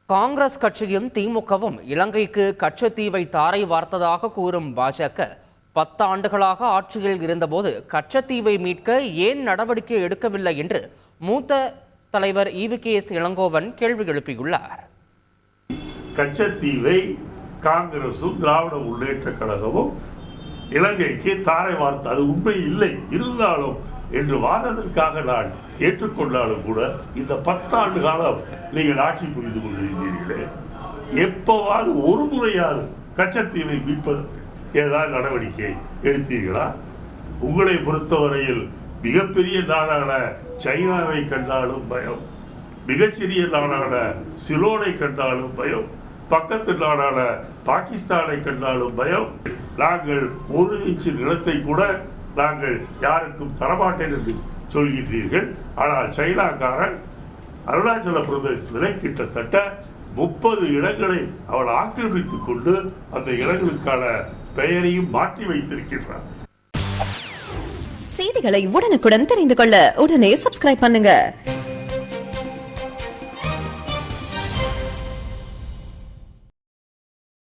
காங்கிரஸ் கட்சியும் திமுகவும் இலங்கைக்கு கச்சத்தீவை தாரை வார்த்ததாக கூறும் பாஜக 10 ஆண்டுகளாக ஆட்சியில் இருந்தபோது கச்சத்தீவை மீட்க ஏன் நடவடிக்கை எடுக்கவில்லை என்று மூத்த தலைவர் EVKS இளங்கோவன் கேள்வி எழுப்பியுள்ளார். கச்சத்தீவை காங்கிரசும் திராவிட முன்னேற்ற கழகமும் இலங்கைக்கு தாரை வார்த்த அது உண்மை இல்லை இருந்தாலும் என்று வாதத்திற்காக நான் ஏற்றுக்கொண்டாலும் கூட இந்த 10 ஆண்டு காலம் நீங்கள் ஆட்சி புரிந்து கொண்டிருந்தீர்களே, எப்பவாவது ஒரு முறையாவது கச்சத்தீவை மீட்பதற்கு ஏதாவது நடவடிக்கை எடுத்தீர்களா? உங்களை பொறுத்தவரையில் மிகப்பெரிய நாடான சைனாவை கண்டாலும் பயம், மிகச்சிறிய நாடான சிலோனை கண்டாலும் பயம், பக்கத்து நாடான பாகிஸ்தானை கண்டாலும் பயம். நாங்கள் 1 இன்ச் நிலத்தை கூட நாங்கள் யாருக்கும் தரமாட்டேன் என்று சொல்கின்றீர்கள். ஆனால் சைனாக்காரன் அருணாச்சல பிரதேசத்தில் கிட்டத்தட்ட 30 இடங்களை அவள் ஆக்கிரமித்துக் கொண்டு அந்த இடங்களுக்கான பெயரையும் மாற்றி வைத்திருக்கின்றார். செய்திகளை உடனுக்குடன் தெரிந்து கொள்ள உடனே சப்ஸ்கிரைப் பண்ணுங்க.